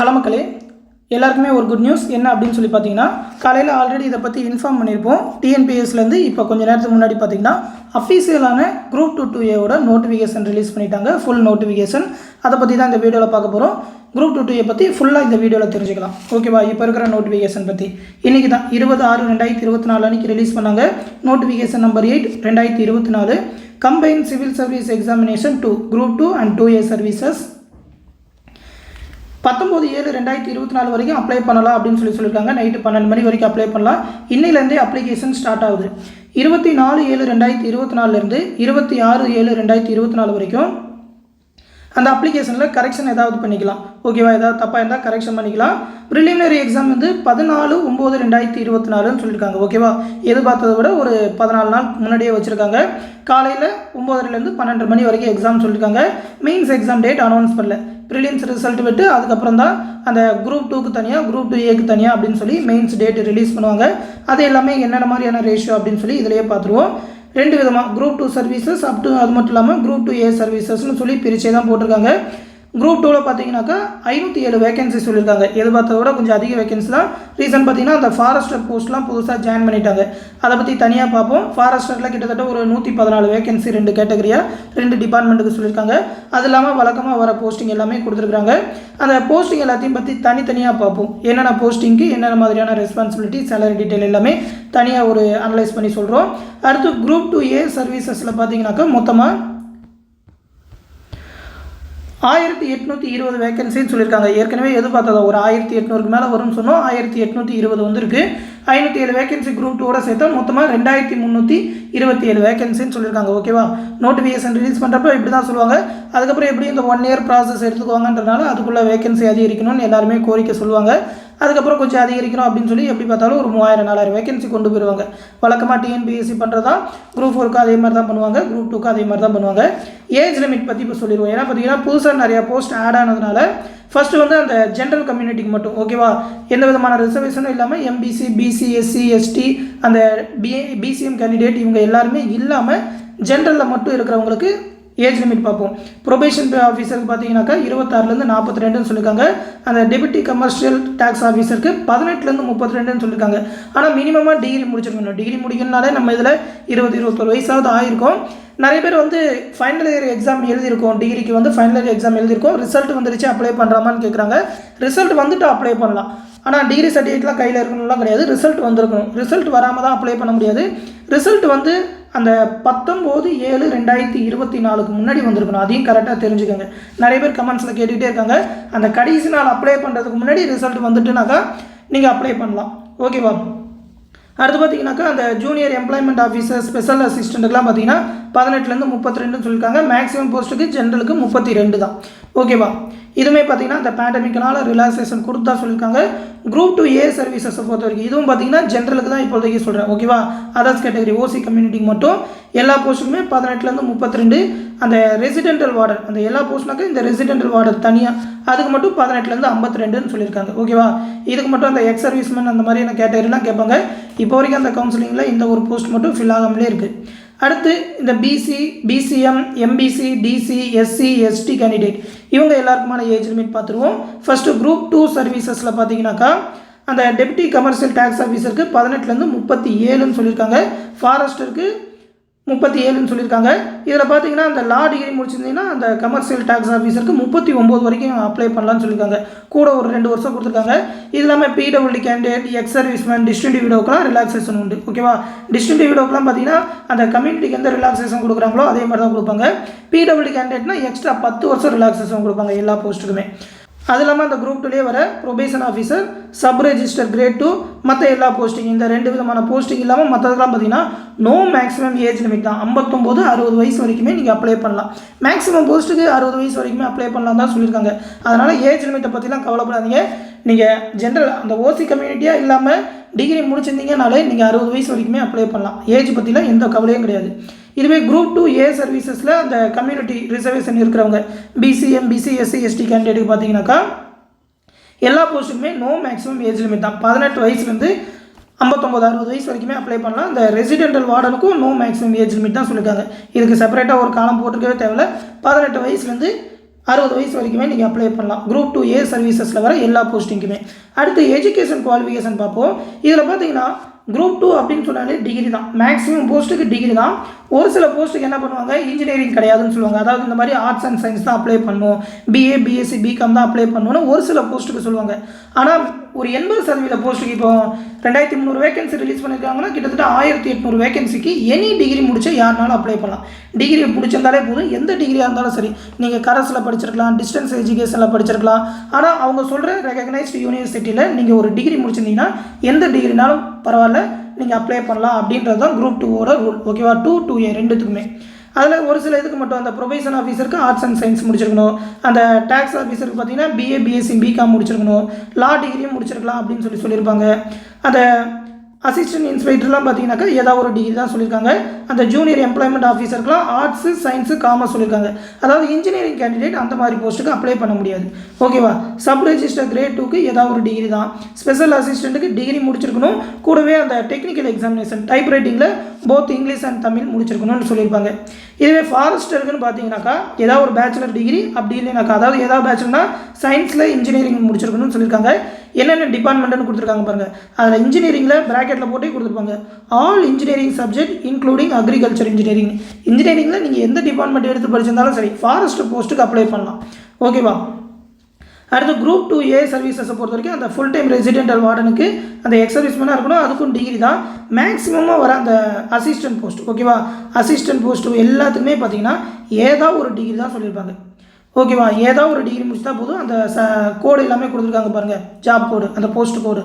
Hello மக்களே, எல்லாருக்குமே ஒரு குட் நியூஸ் என்ன அப்படின்னு சொல்லி பார்த்தீங்கன்னா, காலையில் ஆல்ரெடி இதை பற்றி இன்ஃபார்ம் பண்ணியிருப்போம். டிஎன்பிஎஸ்லேருந்து இப்போ கொஞ்சம் நேரத்துக்கு முன்னாடி பார்த்தீங்கன்னா அஃபீஷியலான குரூப் 2A நோட்டிஃபிகேஷன் ரிலீஸ் பண்ணிட்டாங்க. ஃபுல் நோட்டிஃபிகேஷன் அதை பற்றி தான் இந்த வீடியோவில் பார்க்க போகிறோம். குரூப் 2A பற்றி ஃபுல்லாக இந்த வீடியோவில் தெரிஞ்சுக்கலாம். ஓகேவா? இப்போ இருக்கிற நோட்டிஃபிகேஷன் பற்றி இன்றைக்கி தான் 20/6/2024 அன்றைக்கி ரிலீஸ் பண்ணாங்க. Notification number 8 2024 combine civil service examination 2 group 2 and 2A services 19/7/2024 வரைக்கும் அப்ளை பண்ணலாம் அப்படின்னு சொல்லியிருக்காங்க. நைட்டு 12 மணி வரைக்கும் அப்ளை பண்ணலாம். இன்னிலேருந்தே அப்ளிகேஷன் ஸ்டார்ட் ஆகுது. 24/7/2024 26/7/2024 வரைக்கும் அந்த அப்ளிகேஷனில் கரெக்ஷன் ஏதாவது பண்ணிக்கலாம். ஓகேவா? ஏதாவது தப்பாக இருந்தால் கரெக்ஷன் பண்ணிக்கலாம். ப்ரிலிமினரி எக்ஸாம் 14/9/2024 சொல்லியிருக்காங்க. ஓகேவா? எதிர்பார்த்ததை விட ஒரு 14 நாள் முன்னாடியே வச்சுருக்காங்க. காலையில் 9:30 12 மணி வரைக்கும் எக்ஸாம் சொல்லியிருக்காங்க. மெயின்ஸ் எக்ஸாம் டேட் அனௌன்ஸ் பண்ணல. ப்ரிலிம்ஸ் ரிசல்ட் விட்டு அதுக்கப்புறம் தான் அந்த குரூப் 2க்கு தனியாக குரூப் 2Aக்கு தனியாக அப்படின்னு சொல்லி மெயின்ஸ் டேட் ரிலீஸ் பண்ணுவாங்க. அது எல்லாமே என்னென்ன மாதிரியான ரேஷியோ அப்படின்னு சொல்லி இதிலேயே பார்த்துருவோம். ரெண்டு விதமாக குரூப் 2 சர்வீசஸ் அது மட்டும் இல்லாமல் குரூப் 2A சர்வீசஸ்னு சொல்லி பிரிச்சே தான் போட்டிருக்காங்க. குரூப் 2ல் பார்த்தீங்கன்னாக்கா 507 வேகன்சி சொல்லியிருக்காங்க. எதிர்பார்த்ததை விட கொஞ்சம் அதிக வேகன்சி தான். ரீசன் பார்த்தீங்கன்னா அந்த ஃபாரஸ்டர் போஸ்ட்லாம் புதுசாக ஜாயின் பண்ணிட்டாங்க. அதை பற்றி தனியாக பார்ப்போம். ஃபாரஸ்டரில் கிட்டத்தட்ட ஒரு 114 வேகன்சி 2 கேட்டகரியாக 2 டிபார்ட்மெண்ட்டுக்கு சொல்லியிருக்காங்க. அது இல்லாமல் வழக்கமாக வர போஸ்டிங் எல்லாமே கொடுத்துருக்குறாங்க. அந்த போஸ்டிங் எல்லாத்தையும் பற்றி தனித்தனியாக பார்ப்போம். என்னென்ன போஸ்டிங்க்கு என்னென்ன மாதிரியான ரெஸ்பான்சிபிலிட்டி, சேலரி டீட்டெயில் எல்லாமே தனியாக ஒரு அனலைஸ் பண்ணி சொல்கிறோம். அடுத்து குரூப் 2A சர்வீசஸில் பார்த்தீங்கன்னாக்கா மொத்தமாக 1820 வேகன்சின்னு சொல்லியிருக்காங்க. ஏற்கனவே எதிர்பார்த்ததா ஒரு 1800க்கு மேலே வரும்னு சொன்னோம். 1820 வந்துருக்கு. 507 வேகன்சி குரூப் 2ஓட சேர்த்தா மொத்தமாக 2327 வேகன்சின்னு சொல்லியிருக்காங்க. ஓகேவா? நோட்டிஃபிகேஷன் ரிலீஸ் பண்ணுறப்ப இப்படி தான் சொல்லுவாங்க. அதுக்கப்புறம் எப்படி இந்த 1 இயர் ப்ராசஸ் எடுத்துக்குவாங்கன்றனால அதுக்குள்ளே வேகன்சி அதிகரிக்கணும்னு எல்லாருமே கோரிக்கை சொல்லுவாங்க. அதுக்கப்புறம் கொஞ்சம் அதிகரிக்கணும் அப்படின்னு சொல்லி எப்படி பார்த்தாலும் ஒரு 3000-4000 வேகன்சி கொண்டு போயிடுவாங்க. வழக்கமாக டிஎன்பிஎஸ்சி பண்ணுறதா குரூப் 4க்கு அதே மாதிரி தான் பண்ணுவாங்க. குரூப் 2க்கு அதே மாதிரி தான் பண்ணுவாங்க. ஏஜ் லிமிட் பற்றி இப்போ சொல்லிடுவோம். ஏன்னா பார்த்தீங்கன்னா புதுசாக நிறையா போஸ்ட் ஆட் ஆனதுனால ஃபஸ்ட்டு அந்த ஜென்ரல் கம்யூனிட்டிக்கு மட்டும் ஓகேவா எந்த விதமான ரிசர்வேஷனும் இல்லாமல் எம்பிசி, பிசி, எஸ்சி, எஸ்டி அந்த பிசிஎம் கேண்டிடேட் இவங்க எல்லாருமே இல்லாமல் ஜென்ரலில் மட்டும் இருக்கிறவங்களுக்கு ஏஜ் லிமிட் பார்ப்போம். ப்ரொபேஷன் ஆஃபீஸருக்கு பார்த்தீங்கன்னாக்கா 26 42 சொல்லியிருக்காங்க. அந்த டெபுட்டி கமர்ஷியல் டேக்ஸ் ஆஃபீஸருக்கு 18 32 சொல்லியிருக்காங்க. ஆனால் மினிமமாக டிகிரி முடிச்சிருக்கணும். டிகிரி முடிக்கணும்னாலே நம்ம இதில் 20-21 வயசாவது ஆகிருக்கும். நிறைய பேர் ஃபைனல் இயர் எக்ஸாம் எழுதியிருக்கோம். டிகிரிக்கு ஃபைனல் இயர் எக்ஸாம் எழுதியிருக்கோம். ரிசல்ட் வந்துருச்சு அப்ளை பண்ணுறாமான்னு கேட்குறாங்க. ரிசல்ட் வந்துட்டு அப்ளை பண்ணலாம். ஆனால் டிகிரி சர்டிஃபிகேட்லாம் கையில் இருக்கணும்லாம் கிடையாது. ரிசல்ட் வந்திருக்கணும். ரிசல்ட் வராமல் தான் அப்ளை பண்ண முடியாது. ரிசல்ட் அந்த 19/7/2024 முன்னாடி வந்திருக்கணும். அதையும் கரெக்டாக தெரிஞ்சுக்கோங்க. நிறைய பேர் கமெண்ட்ஸில் கேட்டுகிட்டே இருக்காங்க. அந்த கடைசி நாள் அப்ளை பண்ணுறதுக்கு முன்னாடி ரிசல்ட் வந்துட்டுனாக்கா நீங்கள் அப்ளை பண்ணலாம். ஓகேவா? அடுத்து பார்த்தீங்கன்னாக்கா அந்த ஜூனியர் எம்ப்ளாய்மெண்ட் ஆஃபீஸர் ஸ்பெஷல் அசிஸ்டண்ட்டுக்கெலாம் பார்த்தீங்கன்னா 18 32 சொல்லியிருக்காங்க. மேக்ஸிமம் போஸ்ட்டுக்கு ஜென்ரலுக்கு 32 தான். ஓகேவா? இதுவுமே பார்த்தீங்கன்னா இந்த பேண்டமிக்கனால் ரிலாக்ஸேஷன் கொடுத்தா சொல்லியிருக்காங்க. குரூப் 2A சர்வீசஸை பொறுத்த வரைக்கும் இதுவும் பார்த்தீங்கன்னா ஜென்ரலுக்கு தான் இப்போதைக்கு சொல்கிறேன். ஓகேவா? அதர்ஸ் கேட்டகரி ஓசி கம்யூனிட்டிக்கு மட்டும் எல்லா போஸ்ட்டுக்குமே 18 32. அந்த ரெசிடென்டல் வார்டர் அந்த எல்லா போஸ்ட்னாக்க இந்த ரெசிடென்டல் வார்டர் தனியாக அதுக்கு மட்டும் 18 52 சொல்லியிருக்காங்க. ஓகேவா? இதுக்கு மட்டும் அந்த எக்ஸ் சர்வீஸ்மேன் அந்த மாதிரியான கேட்டகரிலாம் கேட்பாங்க. இப்போ வரைக்கும் அந்த கவுன்சிலிங்கில் இந்த ஒரு போஸ்ட் மட்டும் ஃபில் ஆகாமலே இருக்குது. அடுத்து இந்த BC, BCM, MBC, DC, SC, ST candidate இவங்க எல்லாருக்குமான ஏஜ் லிமிட் பார்த்துருவோம். ஃபஸ்ட்டு குரூப் 2 சர்வீசஸில் பார்த்தீங்கன்னாக்கா அந்த டெப்டி கமர்ஷியல் டேக்ஸ் ஆஃபீஸருக்கு 18 37 சொல்லியிருக்காங்க. ஃபாரஸ்டருக்கு 37 சொல்லியிருக்காங்க. இதில் பார்த்தீங்கன்னா அந்த லா டிகிரி முடிச்சிருந்தீங்கன்னா அந்த கமர்ஷியல் டேக்ஸ் ஆஃபீஸருக்கு 39 வரைக்கும் அப்ளை பண்ணலான்னு சொல்லியிருக்காங்க. கூட ஒரு 2 வருஷம் கொடுத்துருக்காங்க. இது இல்லாமல் PWD candidate, ex serviceman, district விடோக்கெலாம் ரிலாக்ஸேஷன் உண்டு. ஓகேவா? டிஸ்ட்ரிக்ட் விடோக்கெலாம் பார்த்தீங்கன்னா அந்த கம்யூனிட்டிக்கு எந்த ரிலாக்ஸேஷன் கொடுக்குறாங்களோ அதே மாதிரி தான் கொடுப்பாங்க. பிடபிள்யூடி கேண்டிடேட்னா எக்ஸ்ட்ரா 10 வருஷம் ரிலாக்ஸேஷன் கொடுப்பாங்க எல்லா போஸ்ட்டுக்குமே. அது இல்லாமல் அந்த குரூப் 2லேயே வர probation officer, sub register grade 2 மற்ற எல்லா போஸ்டிங் இந்த 2 விதமான போஸ்டிங் இல்லாமல் மற்றதுக்கெல்லாம் பார்த்தீங்கன்னா நோ மேக்ஸிமம் ஏஜ் லிமிட் தான். 59-60 வயசு வரைக்குமே நீங்கள் அப்ளை பண்ணலாம். மேக்ஸிமம் போஸ்ட்டுக்கு 60 வயசு வரைக்குமே அப்ளை பண்ணலாம் தான் சொல்லியிருக்காங்க. அதனால் ஏஜ் லிமிட்டை பற்றிலாம் கவலைப்படாதீங்க. நீங்கள் ஜென்ரல் அந்த ஓசி கம்யூனிட்டியாக இல்லாமல் டிகிரி முடிச்சிருந்தீங்கனாலே நீங்கள் 60 வயசு வரைக்குமே அப்ளை பண்ணலாம். ஏஜ் பற்றிலாம் எந்த கவலையும் கிடையாது. இதுவே குரூப் 2A சர்வீசஸில் அந்த கம்யூனிட்டி ரிசர்வேஷன் இருக்கிறவங்க பிசி, எம்பிசி, எஸ்சி, எஸ்டி கேண்டிடேட்டுக்கு பார்த்தீங்கன்னாக்கா எல்லா போஸ்ட்டுக்குமே நோ மேக்ஸிமம் ஏஜ் லிமிட் தான். 18 வயசுலேருந்து 59-60 வயசு வரைக்குமே அப்ளை பண்ணலாம். இந்த ரெசிடென்டல் வார்டனுக்கும் நோ மேக்ஸிமம் ஏஜ் லிமிட் தான் சொல்லியிருக்காங்க. இதுக்கு செப்பரேட்டாக ஒரு காலம் போட்டுக்கவே தேவையில்ல. 18 வயசுலேருந்து 60 வயசு வரைக்குமே நீங்கள் அப்ளை பண்ணலாம். குரூப் 2A சர்வீசஸில் வர எல்லா போஸ்டிங்க்குமே. அடுத்து எஜுகேஷன் குவாலிஃபிகேஷன் பார்ப்போம். இதில் பார்த்தீங்கன்னா குரூப் 2 அப்படின்னு சொன்னாலே டிகிரி தான். மேக்ஸிமம் போஸ்ட்டுக்கு டிகிரி தான். ஒரு சில போஸ்ட்டுக்கு என்ன பண்ணுவாங்க, இன்ஜினியரிங் கிடையாதுன்னு சொல்லுவாங்க. அதாவது இந்த மாதிரி ஆர்ட்ஸ் அண்ட் சயின்ஸ் தான் அப்ளை பண்ணணும், பிஏ பிஎஸ்சி பிகாம் தான் அப்ளை பண்ணணும்னு ஒரு சில போஸ்ட்டுக்கு சொல்லுவாங்க. ஆனால் ஒரு 80% போஸ்ட்டுக்கு இப்போ 2300 வேகன்சி ரிலீஸ் பண்ணியிருக்காங்கன்னா கிட்டத்தட்ட 1800 வேகன்சிக்கு எனி டிகிரி முடிச்ச யாருனாலும் அப்ளை பண்ணலாம். டிகிரி முடிச்சிருந்தாலே போதும். எந்த டிகிரியாக இருந்தாலும் சரி, நீங்கள் கரஸில் படிச்சிருக்கலாம், டிஸ்டன்ஸ் எஜுகேஷனில் படிச்சிருக்கலாம். ஆனால் அவங்க சொல்கிற ரெகக்னைஸ்டு யூனிவர்சிட்டியில் நீங்கள் ஒரு டிகிரி முடிச்சிருந்தீங்கன்னா எந்த டிகிரினாலும் பரவாயில்ல, நீங்கள் அப்ளை பண்ணலாம் அப்படின்றது தான் குரூப் 2ஓட ரூல். ஓகேவா? 2, 2A ரெண்டுத்துக்குமே. அதில் ஒரு சில இதுக்கு மட்டும் அந்த ப்ரொபேஷன் ஆஃபீஸருக்கு ஆர்ட்ஸ் அண்ட் சயின்ஸ் முடிச்சிருக்கணும், அந்த டேக்ஸ் ஆஃபீஸருக்கு பார்த்தீங்கன்னா பிஏ பிஎஸ்சி பிகாம் முடிச்சிருக்கணும், லா டிகிரியும் முடிச்சிருக்கலாம் அப்படின்னு சொல்லியிருப்பாங்க. அந்த அசிஸ்டன்ட் இன்ஸ்பெக்டர்லாம் பார்த்தீங்கன்னாக்கா ஏதாவது ஒரு டிகிரி தான் சொல்லியிருக்காங்க. அந்த ஜூனியர் எம்ப்ளாய்மெண்ட் ஆஃபீஸருக்குலாம் ஆர்ட்ஸு சயின்ஸு காமர்ஸ் சொல்லியிருக்காங்க. அதாவது இன்ஜினியரிங் கேண்டிடேட் அந்த மாதிரி போஸ்ட்டுக்கு அப்ளை பண்ண முடியாது. ஓகேவா? சப் ரெஜிஸ்டர் கிரேட் 2க்கு ஏதாவது ஒரு டிகிரி தான். ஸ்பெஷல் அசிஸ்டண்ட்டுக்கு டிகிரி முடிச்சிருக்கணும். கூடவே அந்த டெக்னிக்கல் எக்ஸாமினேஷன் டைப் ரைட்டிங்கில் போத் இங்கிலீஷ் அண்ட் தமிழ் முடிச்சிருக்கணும்னு சொல்லியிருப்பாங்க. இதுவே ஃபாரஸ்டருக்குன்னு பார்த்தீங்கன்னாக்கா ஏதாவது ஒரு பேச்சுலர் டிகிரி, அப்படி இல்லைனாக்கா அதாவது ஏதாவது பேச்சுலர்னா சயின்ஸில் இன்ஜினியரிங் முடிச்சிருக்கணும்னு சொல்லியிருக்காங்க. என்னென்ன டிபார்ட்மெண்ட்டுன்னு கொடுத்துருக்காங்க பாருங்கள். அதில் இன்ஜினியரிங்கில் ப்ராக்கெட்டில் போட்டே கொடுத்துருப்பாங்க, all engineering subject including agriculture engineering. இன்ஜினியரிங்கில் நீங்கள் எந்த டிபார்ட்மெண்ட் எடுத்து படிச்சிருந்தாலும் சரி ஃபாரஸ்ட் போஸ்ட்டுக்கு அப்ளை பண்ணலாம். ஓகேவா? அடுத்து குரூப் 2A சர்வீசஸை பொறுத்த வரைக்கும் அந்த ஃபுல் டைம் ரெசிடென்டல் வார்டனுக்கு அந்த எக்ஸ் சர்வீஸ்மேனாக இருக்கணும். அதுக்கும் டிகிரி தான். மேக்ஸிமமாக வர அந்த அசிஸ்டன்ட் போஸ்ட், ஓகேவா, அசிஸ்டன்ட் போஸ்ட்டு எல்லாத்துக்குமே பார்த்தீங்கன்னா ஏதாவது ஒரு டிகிரி தான் சொல்லியிருப்பாங்க. ஓகேவா? ஏதாவது ஒரு டிகிரி முடிச்சா போதும். அந்த கோடு எல்லாமே கொடுத்துருக்காங்க பாருங்கள், ஜாப் கோடு, அந்த போஸ்ட் கோடு.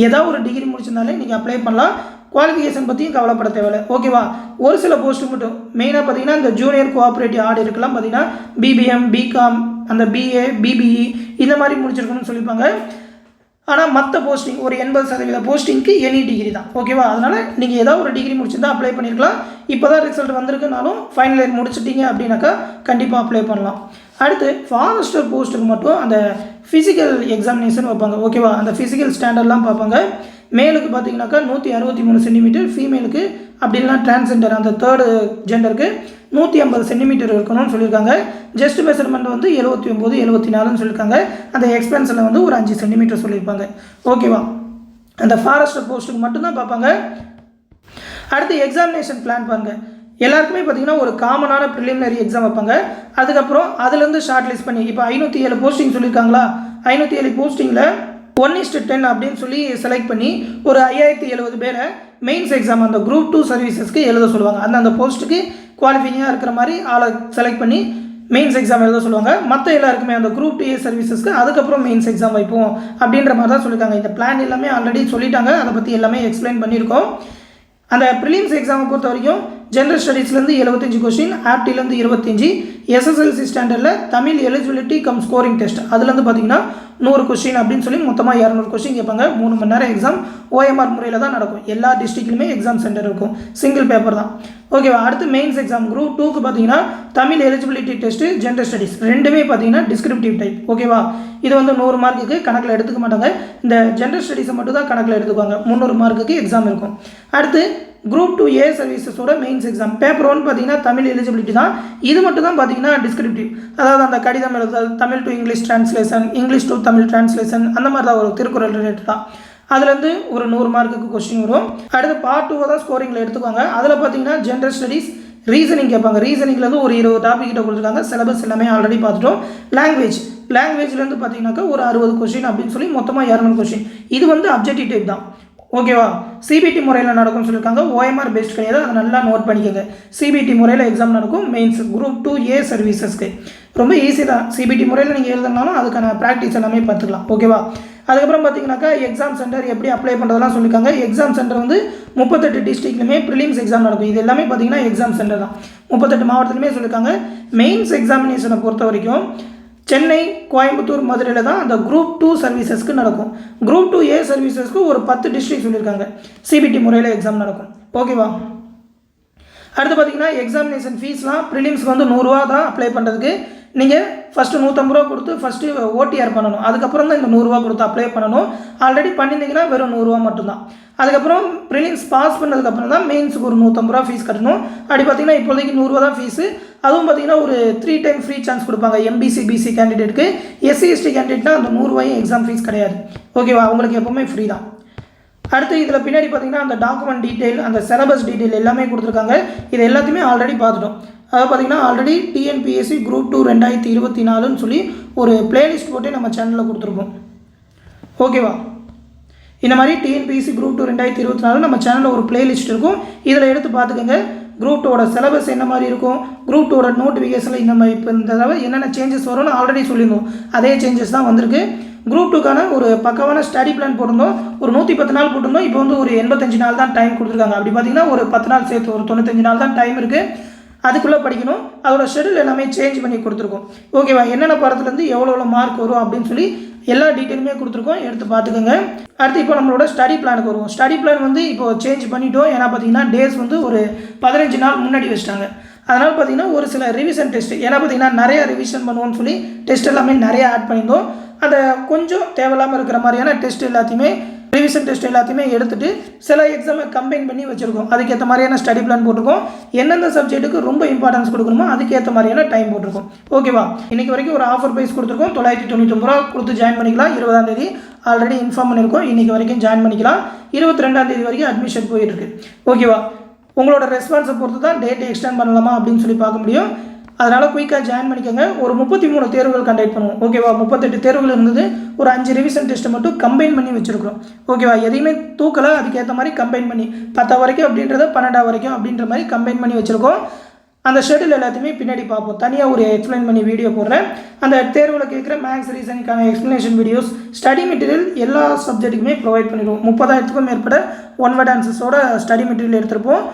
ஏதாவது ஒரு டிகிரி முடிச்சிருந்தாலே நீங்கள் அப்ளை பண்ணலாம். குவாலிஃபிகேஷன் பற்றியும் கவலைப்பட தேவையில்லை. ஓகேவா? ஒரு சில போஸ்ட்டு மட்டும் மெயினாக பார்த்தீங்கன்னா இந்த ஜூனியர் கோஆப்ரேட்டிவ் ஆடிட்டருக்கெல்லாம் பார்த்தீங்கன்னா பிபிஎம் பிகாம் அந்த பிஏ பிபிஇ இந்த மாதிரி முடிச்சிருக்கணும்னு சொல்லியிருப்பாங்க. ஆனால் மற்ற போஸ்டிங் ஒரு 80% போஸ்டிங்க்கு எனி டிகிரி தான். ஓகேவா? அதனால் நீங்கள் ஏதாவது ஒரு டிகிரி முடிச்சிருந்தால் அப்ளை பண்ணியிருக்கலாம். இப்போ தான் ரிசல்ட் வந்திருக்குனாலும் ஃபைனல் இயர் முடிச்சிட்டிங்க அப்படின்னாக்கா கண்டிப்பாக அப்ளை பண்ணலாம். அடுத்து ஃபாரஸ்டர் போஸ்ட்டுக்கு மட்டும் அந்த ஃபிசிக்கல் எக்ஸாமினேஷன் வைப்பாங்க. ஓகேவா? அந்த ஃபிசிக்கல் ஸ்டாண்டர்ட்லாம் பார்ப்பாங்க. மேலுக்கு பார்த்தீங்கன்னாக்கா 163 சென்டிமீட்டர், ஃபீமேலுக்கு அப்படி இல்லைனா டிரான்ஸ்ஜெண்டர் அந்த தேர்டு ஜெண்டருக்கு 150 சென்டிமீட்டர் இருக்கணும்னு சொல்லியிருக்காங்க. ஜஸ்ட் மெஷர்மெண்ட் வந்து 79 74ன்னு சொல்லியிருக்காங்க. அந்த எக்ஸ்பென்ஸில் வந்து ஒரு 5 சென்டிமீட்டர் சொல்லியிருப்பாங்க. ஓகேவா? அந்த ஃபாரஸ்டர் போஸ்ட்டுக்கு மட்டும்தான் பார்ப்பாங்க. அடுத்து எக்ஸாமினேஷன் பிளான் பாருங்கள். எல்லாருக்குமே பார்த்தீங்கன்னா ஒரு காமனான ப்ரிலிமினரி எக்ஸாம் வைப்பாங்க. அதுக்கப்புறம் அதுலேருந்து ஷார்ட் லிஸ்ட் பண்ணி இப்போ 507 போஸ்டிங் சொல்லியிருக்காங்களா, 507 போஸ்டிங்கில் 1:10 அப்படின்னு சொல்லி செலக்ட் பண்ணி ஒரு 5070 பேரை மெயின்ஸ் எக்ஸாம் அந்த குரூப் 2 சர்வீசஸ்க்கு எழுத சொல்லுவாங்க. அந்த போஸ்ட்டுக்கு குவாலிஃபைங்காக இருக்கிற மாதிரி ஆளை செலக்ட் பண்ணி மெயின்ஸ் எக்ஸாம் எழுத சொல்லுவாங்க. மற்ற எல்லாருக்குமே அந்த குரூப் 2A சர்வீசஸ்க்கு அதுக்கப்புறம் மெயின்ஸ் எக்ஸாம் வைப்போம் அப்படின்ற மாதிரி தான் சொல்லியிருக்காங்க. இந்த பிளான் எல்லாமே ஆல்ரெடி சொல்லிட்டாங்க. அதை பற்றி எல்லாமே எக்ஸ்பிளைன் பண்ணியிருக்கோம். அந்த ப்ரிலிம்ஸ் எக்ஸாமை பொறுத்த வரைக்கும் ஜென்ரல் ஸ்டடீஸ்லேருந்து 75 கொஸ்டின், ஆப்டிலேருந்து 25, எஸ்எஸ்எல்சி ஸ்டாண்டர்டில் Tamil eligibility come scoring test அதுலேருந்து பார்த்தீங்கன்னா 100 கொஸ்டின் அப்படின்னு சொல்லி மொத்தமாக 200 கொஸ்டின் கேட்பாங்க. 3 மணி நேரம் எக்ஸாம் OMR முறையில் தான் நடக்கும். எல்லா டிஸ்ட்ரிக்ட்லையுமே எக்ஸாம் சென்டர் இருக்கும். சிங்கிள் பேப்பர் தான். ஓகேவா? அடுத்து மெயின்ஸ் எக்ஸாம் குரூப் 2க்கு பார்த்தீங்கன்னா Tamil eligibility test, general studies ரெண்டுமே பார்த்தீங்கன்னா டிஸ்கிரிப்டிவ் டைப். ஓகேவா? இது வந்து 100 மார்க்குக்கு கணக்கில் எடுத்துக்க மாட்டாங்க. இந்த ஜென்ரல் ஸ்டடீஸை மட்டும் தான் கணக்கில் எடுத்துக்குவாங்க. 300 மார்க்குக்கு எக்ஸாம் இருக்கும். அடுத்து குரூப் 2A சர்வீசஸோட மெயின்ஸ் எக்ஸாம் பேப்பர் 1 பார்த்தீங்கன்னா தமிழ் எலிஜிபிலிட்டி தான். இது மட்டும் தான் பார்த்தீங்கன்னா டிஸ்கிரிப்டிவ், அதாவது அந்த கடிதம் எழுதுதல், Tamil to English translation, English to Tamil translation அந்த மாதிரி தான் ஒரு திருக்குறள் ரிலேட்டட் தான். அதுலேருந்து ஒரு 100 மார்க்குக்கு கொஸ்டின் வரும். அடுத்து பார்ட் 2 தான் ஸ்கோரிங்கில் எடுத்துக்குவாங்க. அதில் பார்த்தீங்கன்னா ஜென்ரல் ஸ்டடீஸ் ரீசனிங் கேட்பாங்க. ரீசனிங்லேருந்து ஒரு 20 டாபிக் கிட்ட கொடுத்துருக்காங்க. சிலபஸ் எல்லாமே ஆல்ரெடி பார்த்துட்டோம். லாங்குவேஜ்லேருந்து பார்த்தீங்கன்னாக்கா ஒரு 60 கொஸ்டின் அப்படின்னு சொல்லி மொத்தமாக 200 கொஸ்டின். இது வந்து அப்ஜெக்டிவ் டைப் தான். ஓகேவா? சிபிடி முறையில் நடக்கும்னு சொல்லியிருக்காங்க. OMR பெஸ்ட் கிடையாது, அதை நல்லா நோட் பண்ணிக்கோங்க. சிபிடி முறையில் எக்ஸாம் நடக்கும் மெயின்ஸ் குரூப் 2A சர்வீசஸ்க்கு. ரொம்ப ஈஸி தான். சிபிடி முறையில் நீங்கள் எழுதுனாலும் அதுக்கான ப்ராக்டிஸ் எல்லாமே பார்த்துக்கலாம். ஓகேவா? அதுக்கப்புறம் பார்த்தீங்கன்னாக்கா எக்ஸாம் சென்டர் எப்படி அப்ளை பண்ணுறதுலாம் சொல்லியிருக்காங்க. எக்ஸாம் சென்டர் வந்து 38 டிஸ்ட்ரிக்ட்லையுமே ப்ரிலிம்ஸ் எக்ஸாம் நடக்கும். இது எல்லாமே பார்த்தீங்கன்னா எக்ஸாம் சென்டர் தான். 38 மாவட்டத்துலையுமே சொல்லியிருக்காங்க. மெயின்ஸ் எக்ஸாமினேஷனை பொறுத்த வரைக்கும் சென்னை, கோயம்புத்தூர், மதுரையில் தான் அந்த குரூப் 2 சர்வீசஸ்க்கு நடக்கும். குரூப் 2A சர்வீசஸ்க்கு ஒரு 10 டிஸ்ட்ரிக்ட் சொல்லியிருக்காங்க. சிபிடி முறையில் எக்ஸாம் நடக்கும். ஓகேவா? அடுத்து பார்த்தீங்கன்னா எக்ஸாமினேஷன் ஃபீஸ்லாம் ப்ரிலிம்ஸ்க்கு வந்து 100 ரூபா தான் அப்ளை பண்ணுறதுக்கு. நீங்கள் ஃபஸ்ட்டு 150 ரூபா கொடுத்து ஃபஸ்ட்டு ஓடிஆர் பண்ணணும். அதுக்கப்புறம் தான் இந்த 100 ரூபா கொடுத்து அப்ளை பண்ணணும். ஆல்ரெடி பண்ணியிருந்தீங்கன்னா வெறும் 100 ரூபா மட்டும்தான். அதுக்கப்புறம் ப்ரிலிம்ஸ் பாஸ் பண்ணதுக்கப்புறம் தான் மெயின்ஸுக்கு ஒரு 150 ரூபா ஃபீஸ் கட்டணும். அப்படி பார்த்தீங்கன்னா இப்போதைக்கு 100 ரூபா தான் ஃபீஸு. அதுவும் பார்த்தீங்கன்னா ஒரு 3 டைம் ஃப்ரீ சான்ஸ் கொடுப்பாங்க எம்பிசி பிசி கேண்டிடேட்டுக்கு. எஸ்சி எஸ்டி கேண்டிடேட்னா அந்த 100 ரூபாயும் எக்ஸாம் ஃபீஸ் கிடையாது. ஓகேவா, அவங்களுக்கு எப்போவுமே ஃப்ரீ தான். அடுத்து இதில் பின்னாடி பார்த்தீங்கன்னா அந்த டாக்குமெண்ட் டீட்டெயில், அந்த சிலபஸ் டீட்டெயில் எல்லாமே கொடுத்துருக்காங்க. இது எல்லாத்தையுமே ஆல்ரெடி பார்த்துட்டோம். அதாவது பார்த்தீங்கன்னா ஆல்ரெடி டிஎன்பிஎஸ்சி குரூப் 2 2024ன்னு சொல்லி ஒரு பிளேலிஸ்ட் போட்டு நம்ம சேனலில் கொடுத்துருக்கோம். ஓகேவா, இந்த மாதிரி டிஎன்பிஎஸ்சி குரூப் 2 2024 நம்ம சேனலில் ஒரு பிளேலிஸ்ட் இருக்கும். இதில் எடுத்து பார்த்துக்கோங்க. குரூப் 2ஓட சிலபஸ் என்ன மாதிரி இருக்கும், குரூப் 2ஓட நோட்டிஃபிகேஷனில் இந்த மாதிரி இப்போ இந்த தடவை என்னென்ன சேஞ்சஸ் வரும்னு ஆல்ரெடி சொல்லியிருந்தோம். அதே சேஞ்சஸ் தான் வந்திருக்கு. குரூப் 2க்கான ஒரு பக்கமான ஸ்டடி பிளான் போட்டிருந்தோம். ஒரு 110 நாள் போட்டிருந்தோம். இப்போ வந்து ஒரு 85 நாள் தான் டைம் கொடுத்துருக்காங்க. அப்படி பார்த்தீங்கன்னா ஒரு 10 நாள் சேர்த்து ஒரு 95 நாள் தான் டைம் இருக்குது. அதுக்குள்ளே படிக்கணும். அதோட ஷெடியூல் எல்லாமே சேஞ்ச் பண்ணி கொடுத்துருக்கோம். ஓகேவா, என்னென்ன பாடத்துலேருந்து எவ்வளோ மார்க் வரும் அப்படின்னு சொல்லி எல்லா டீட்டெயிலுமே கொடுத்துருக்கோம். எடுத்து பார்த்துக்கோங்க. அடுத்து இப்போ நம்மளோட ஸ்டடி பிளானுக்கு வருவோம். ஸ்டடி பிளான் வந்து இப்போ சேஞ்ச் பண்ணிட்டோம். ஏன்னா பார்த்தீங்கன்னா டேஸ் வந்து ஒரு 15 நாள் முன்னாடி வச்சிட்டாங்க. அதனால் பார்த்தீங்கன்னா ஒரு சில ரிவிஷன் டெஸ்ட், ஏன்னா பார்த்தீங்கன்னா நிறையா ரிவிஷன் பண்ணுவோம்னு சொல்லி டெஸ்ட் எல்லாமே நிறையா ஆட் பண்ணியிருந்தோம். அந்த கொஞ்சம் தேவையில்லாமல் இருக்கிற மாதிரியான டெஸ்ட் எல்லாத்தையுமே ரிவிஷன் டெஸ்ட் எல்லாத்தையுமே எடுத்துகிட்டு சில எக்ஸாமை கம்பைன் பண்ணி வச்சுருக்கோம். அதுக்கேற்ற மாதிரியான ஸ்டடி பிளான் போட்டிருக்கோம். எந்தெந்த சப்ஜெக்ட்டுக்கு ரொம்ப இம்பார்ட்டன்ஸ் கொடுக்கணுமோ அதுக்கேற்ற மாதிரியான டைம் போட்டிருக்கோம். ஓகேவா, இன்றைக்கி வரைக்கும் ஒரு ஆஃபர் ப்ரைஸ் கொடுத்துருக்கோம். 999 ரூபா கொடுத்து ஜாயின் பண்ணிக்கலாம். 20ஆம் தேதி ஆல்ரெடி இன்ஃபார்ம் பண்ணியிருக்கோம். இன்றைக்கி வரைக்கும் ஜாயின் பண்ணிக்கலாம். 22ஆம் தேதி வரைக்கும் அட்மிஷன் போயிட்டுருக்கு. ஓகேவா, உங்களோட ரெஸ்பான்ஸை பொறுத்து தான் டேட் எக்ஸ்டெண்ட் பண்ணலாமா அப்படின்னு சொல்லி பார்க்க முடியும். அதனால் குயிக்காக ஜாயின் பண்ணிக்கோங்க. ஒரு 33 தேர்வுகள் கண்டக்ட் பண்ணுவோம். ஓகேவா, 38 தேர்வுகள் இருந்தது. ஒரு 5 ரிவிஷன் டெஸ்ட்டை மட்டும் கம்பைன் பண்ணி வச்சுருக்கிறோம். ஓகேவா, எதையுமே தூக்கலை, அதுக்கேற்ற மாதிரி கம்பைன் பண்ணி 10 வரைக்கும் அப்படின்றத 12 வரைக்கும் அப்படின்ற மாதிரி கம்பைன் பண்ணி வச்சுருக்கோம். அந்த ஷெடியூல் எல்லாத்தையுமே பின்னாடி பார்ப்போம். தனியாக ஒரு எக்ஸ்பிளைன் பண்ணி வீடியோ போடுறேன். அந்த தேர்வில் கேட்குற மேக்ஸ் ரீசனுக்கான எக்ஸ்ப்ளனேஷன் வீடியோஸ், ஸ்டடி மெட்டீரியல் எல்லா சப்ஜெக்ட்டுக்குமே ப்ரொவைட் பண்ணிடுவோம். 30,000க்கும் மேற்பட்ட ஒன் வேர்ட் ஆன்சர்ஸோட ஸ்டடி மெட்டீரியல் எடுத்திருப்போம்.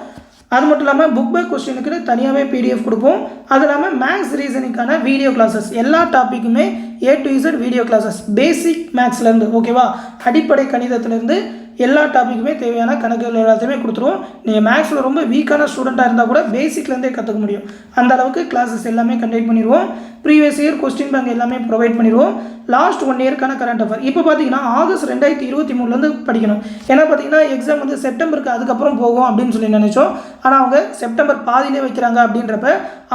அது மட்டும் இல்லாமல் புக் பை கொஸ்டினுக்கு தனியாகவே பிடிஎஃப் கொடுப்போம். அது இல்லாமல் மேக்ஸ் ரீசனிங்கான வீடியோ கிளாஸஸ், எல்லா டாப்பிக்குமே A to Z video classes, basic மேக்ஸ்லேருந்து ஓகேவா, அடிப்படை கணிதத்துலேருந்து எல்லா டாப்பிக்குமே தேவையான கணக்குகள் எல்லாத்தையுமே கொடுத்துருவோம். நீங்கள் மேக்ஸில் ரொம்ப வீக்கான ஸ்டூடெண்ட்டாக இருந்தால் கூட பேசிக்லேருந்தே கற்றுக்க முடியும். அந்த அளவுக்கு கிளாஸஸ் எல்லாமே கண்டக்ட் பண்ணிடுவோம். ப்ரீவியஸ் இயர் கொஸ்டின் பேங்க் எல்லாமே ப்ரொவைட் பண்ணிடுவோம். லாஸ்ட் 1 இயர்க்கான கரண்ட் அஃபேர் இப்போ பார்த்தீங்கன்னா ஆகஸ்ட் 2023லேருந்து படிக்கணும். ஏன்னா பார்த்தீங்கன்னா எக்ஸாம் வந்து செப்டம்பருக்கு அதுக்கப்புறம் போகும் அப்படின்னு சொல்லி நினச்சோம். ஆனால் அவங்க செப்டம்பர் பாதியிலே வைக்கிறாங்க. அப்படின்றப்ப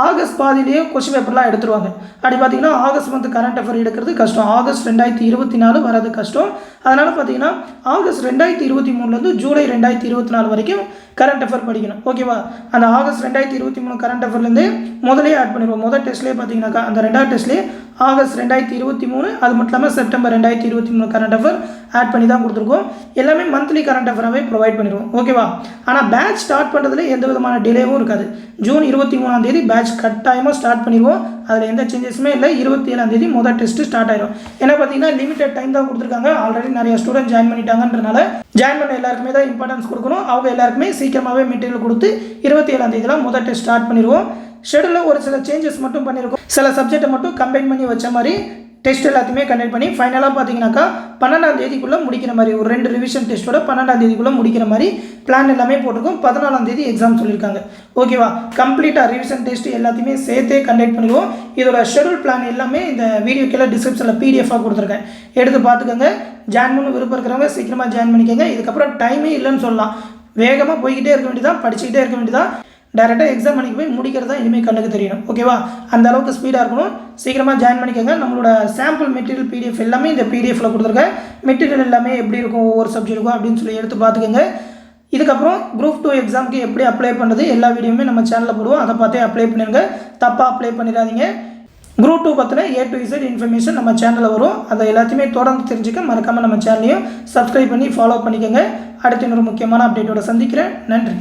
ஆகஸ்ட் பாதியிலேயே கொஸ்டின் பேப்பர்லாம் எடுத்துருவாங்க. அப்படி பார்த்தீங்கன்னா ஆகஸ்ட் மந்த் கரண்ட் அஃபேர் எடுக்கிறது கஷ்டம். ஆகஸ்ட் 2024 வரது கஷ்டம். அதனால் பார்த்தீங்கன்னா ஆகஸ்ட் 2023லேருந்து ஜூலை 2024 வரைக்கும் கரண்ட் அஃபேர் படிக்கணும். ஓகேவா, அந்த ஆகஸ்ட் 2023 கரண்ட் அஃபேர்லேருந்து முதலே ஆட் பண்ணிடுவோம். முதல் டெஸ்ட்லேயே பார்த்தீங்கன்னாக்கா அந்த 2வது டெஸ்ட்லேயே ஆகஸ்ட் 2023, அது மட்டும் இல்லாமல் செப்டம்பர் 2023 கரண்ட் அஃபேர் ஆட் பண்ணி தான் கொடுத்துருக்கோம். எல்லாமே மந்த்லி கரண்ட் அஃபேராகவே ப்ரொவைட் பண்ணிடுவோம். ஓகேவா, ஆனால் பேட்ச் ஸ்டார்ட் பண்ணுறதுல எந்த விதமான டிலேவும் இருக்காது. ஜூன் 23ஆம் தேதி பேட்ச் கட்டாயமாக ஸ்டார்ட் பண்ணிடுவோம். அதில் எந்த சேஞ்சஸுமே இல்லை. 27ஆம் தேதி முதல் டெஸ்ட்டு ஸ்டார்ட் ஆயிடும். ஏன்னா பார்த்தீங்கன்னா லிமிடெட் டைம் தான் கொடுத்துருக்காங்க. ஆல்ரெடி நிறைய ஸ்டூடெண்ட் ஜாயின் பண்ணிட்டாங்கன்றனால ஜாயின் பண்ண எல்லாருக்குமே தான் இம்பார்ட்டன்ஸ் கொடுக்கணும். அவங்க எல்லாருக்குமே சீக்கிரமாகவே மெட்டீரியல் கொடுத்து 27ஆம் தேதியெலாம் முதல் டெஸ்ட் ஸ்டார்ட் பண்ணிடுவோம். ஷெடியூலில் ஒரு சில சேஞ்சஸ் மட்டும் பண்ணியிருக்கோம். சில சப்ஜெக்டை மட்டும் கம்பைன் பண்ணி வச்ச மாதிரி டெஸ்ட் எல்லாத்தையுமே கண்டக்ட் பண்ணி ஃபைனலாக பார்த்தீங்கன்னாக்கா 12ஆம் தேதிக்குள்ளே முடிக்கிற மாதிரி ஒரு 2 ரிவிஷன் டெஸ்ட்டோட 12ஆம் தேதிக்குள்ளே முடிக்கிற மாதிரி பிளான் எல்லாமே போட்டிருக்கோம். 14ஆம் தேதி எக்ஸாம் சொல்லியிருக்காங்க. ஓகேவா, கம்ப்ளீட்டாக ரிவிஷன் டெஸ்ட் எல்லாத்தையுமே சேர்த்தே கண்டக்ட் பண்ணிடுவோம். இதோட ஷெடியூல் பிளான் எல்லாமே இந்த வீடியோக்கெல்லாம் டிஸ்கிரிப்ஷனில் பிடிஎஃபாக கொடுத்துருக்கேன். எடுத்து பார்த்துக்கோங்க. ஜாயின் பண்ண விருப்பம் இருக்கிறவங்க சீக்கிரமாக ஜாயின் பண்ணிக்கோங்க. இதுக்கப்புறம் டைமே இல்லைன்னு சொல்லலாம். வேகமாக போய்கிட்டே இருக்க வேண்டியதான், படிச்சுக்கிட்டே இருக்க வேண்டியதான். டேரெக்டாக எக்ஸாம் அன்றைக்கி போய் முடிக்கிறது தான் இனிமேல் கண்ணுக்கு தெரியணும். ஓகேவா, அந்த அளவுக்கு ஸ்பீடாக இருக்கணும். சீக்கிரமாக ஜாயின் பண்ணிக்கோங்க. நம்மளோட சாம்பிள் மெட்டீரியல் பிடிஎஃப் எல்லாமே இந்த பிடிஎஃப்ல கொடுத்துருக்கேன். மெட்டீரியல் எல்லாமே எப்படி இருக்கும் ஒவ்வொரு சப்ஜெக்ட்டுக்கும் அப்படின்னு சொல்லி எடுத்து பார்த்துக்கோங்க. இதுக்கப்புறம் குரூப் 2 எக்ஸாமுக்கு எப்படி அப்ளை பண்ணுறது எல்லா வீடியோவுமே நம்ம சேனலில் போடுவோம். அதை பார்த்தே அப்ளை பண்ணிடுங்க. தப்பாக அப்ளை பண்ணிடாதீங்க. குரூப் 2 பற்றின A to Z இன்ஃபர்மேஷன் நம்ம சேனலில் வரும். அதை எல்லாத்தையுமே தொடர்ந்து தெரிஞ்சுக்க மறக்காமல் நம்ம சேனலையும் சப்ஸ்கிரைப் பண்ணி ஃபாலோ பண்ணிக்கோங்க. அடுத்த இன்னொரு முக்கியமான அப்டேட்டோட சந்திக்கிறேன். நன்றி.